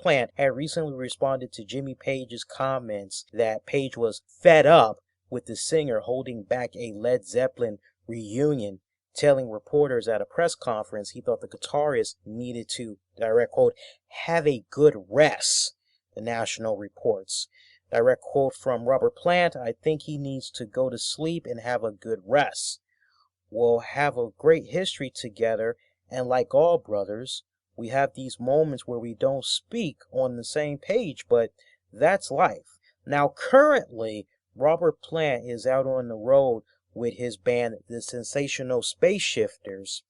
Plant had recently responded to Jimmy Page's comments that Page was fed up with the singer holding back a Led Zeppelin reunion, telling reporters at a press conference he thought the guitarist needed to, direct quote, have a good rest, the National reports. Direct quote from Robert Plant, I think he needs to go to sleep and have a good rest. We'll have a great history together, and like all brothers, we have these moments where we don't speak on the same page, but that's life. Now, currently, Robert Plant is out on the road with his band, the Sensational Space Shifters,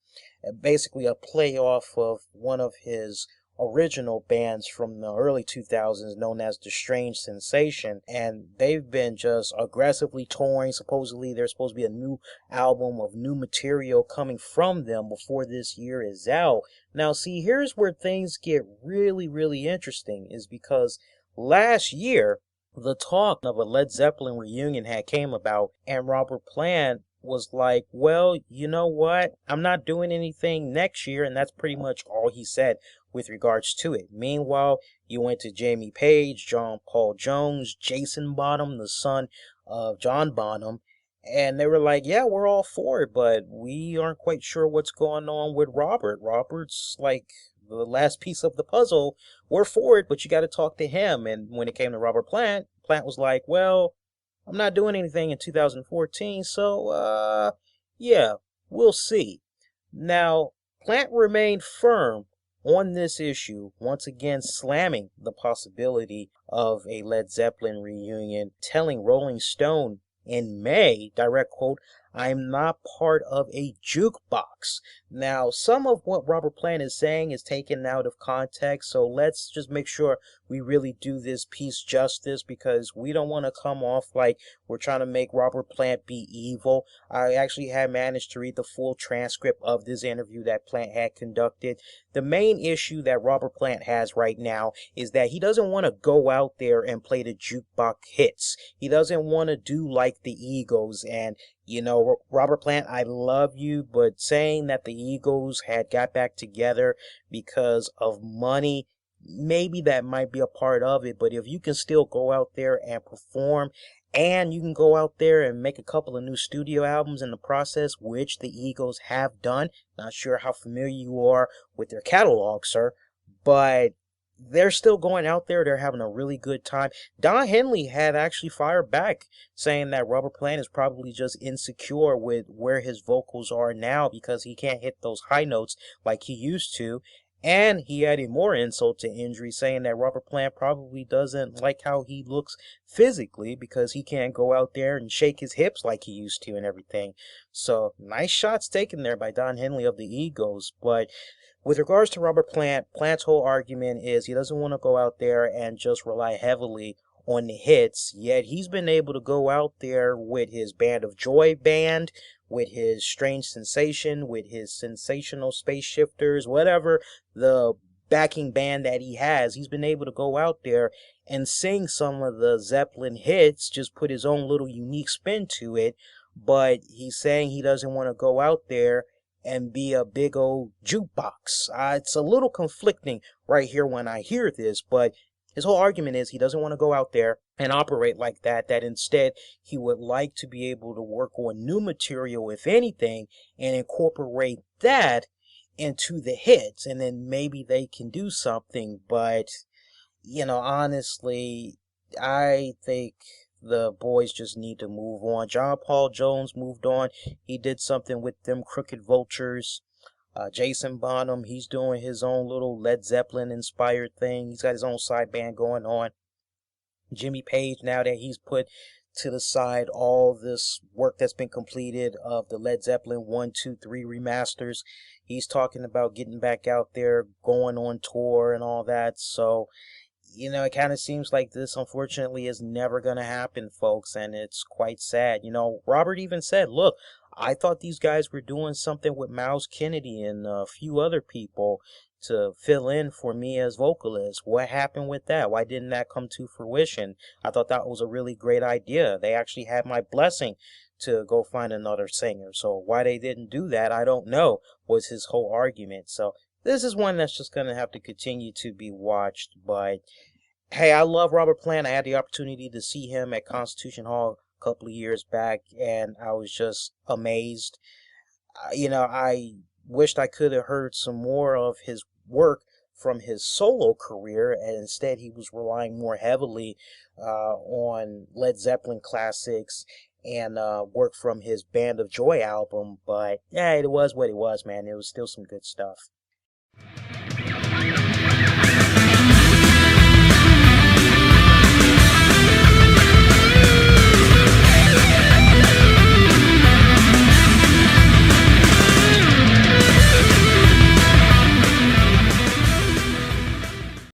basically a play off of one of his original bands from the early 2000s known as The Strange Sensation, and they've been just aggressively touring. Supposedly there's supposed to be a new album of new material coming from them before this year is out. Now see, here's where things get really interesting, is because last year the talk of a Led Zeppelin reunion had came about, and Robert Plant was like, well, you know what, I'm not doing anything next year, and that's pretty much all he said with regards to it. Meanwhile, you went to Jamie Page, John Paul Jones, Jason Bonham, the son of John Bonham, and they were like, yeah, we're all for it, but we aren't quite sure what's going on with Robert. Robert's like the last piece of the puzzle. We're for it, but you got to talk to him. And when it came to Robert Plant, Plant was like, well, I'm not doing anything in 2014, so, yeah, we'll see. Now, Plant remained firm on this issue, once again slamming the possibility of a Led Zeppelin reunion, telling Rolling Stone in May, direct quote, I'm not part of a jukebox. Now, some of what Robert Plant is saying is taken out of context, so let's just make sure we really do this piece justice, because we don't want to come off like we're trying to make Robert Plant be evil. I actually had managed to read the full transcript of this interview that Plant had conducted. The main issue that Robert Plant has right now is that he doesn't want to go out there and play the jukebox hits. He doesn't want to do like the Eagles. And you know, Robert Plant, I love you, but saying that the Eagles had got back together because of money, maybe that might be a part of it. But if you can still go out there and perform, and you can go out there and make a couple of new studio albums in the process, which the Eagles have done. Not sure how familiar you are with their catalog, sir, but they're still going out there. They're having a really good time. Don Henley had actually fired back, saying that Robert Plant is probably just insecure with where his vocals are now because he can't hit those high notes like he used to. And he added more insult to injury, saying that Robert Plant probably doesn't like how he looks physically because he can't go out there and shake his hips like he used to and everything. So, nice shots taken there by Don Henley of the Eagles. But with regards to Robert Plant, Plant's whole argument is he doesn't want to go out there and just rely heavily on the hits, yet he's been able to go out there with his Band of Joy band, with his Strange Sensation, with his Sensational Space Shifters, whatever the backing band that he has. He's been able to go out there and sing some of the Zeppelin hits, just put his own little unique spin to it, but he's saying he doesn't want to go out there and be a big old jukebox. It's a little conflicting right here when I hear this, but his whole argument is he doesn't want to go out there and operate like that, that instead he would like to be able to work on new material, if anything, and incorporate that into the hits, and then maybe they can do something. But, you know, honestly, I think the boys just need to move on. John Paul Jones moved on. He did something with them Crooked Vultures. Jason Bonham, he's doing his own little Led Zeppelin inspired thing. He's got his own side band going on. Jimmy Page, now that he's put to the side all this work that's been completed of the Led Zeppelin 1, 2, 3 remasters, he's talking about getting back out there, going on tour and all that. So, you know, it kind of seems like this, unfortunately, is never going to happen, folks, and it's quite sad. You know, Robert even said, look, I thought these guys were doing something with Miles Kennedy and a few other people to fill in for me as vocalist. What happened with that? Why didn't that come to fruition? I thought that was a really great idea. They actually had my blessing to go find another singer. So why they didn't do that, I don't know, was his whole argument. So this is one that's just going to have to continue to be watched. But hey, I love Robert Plant. I had the opportunity to see him at Constitution Hall a couple of years back, and I was just amazed. I wished I could have heard some more of his work from his solo career, and instead he was relying more heavily on Led Zeppelin classics and work from his Band of Joy album. But yeah, it was what it was, man. It was still some good stuff.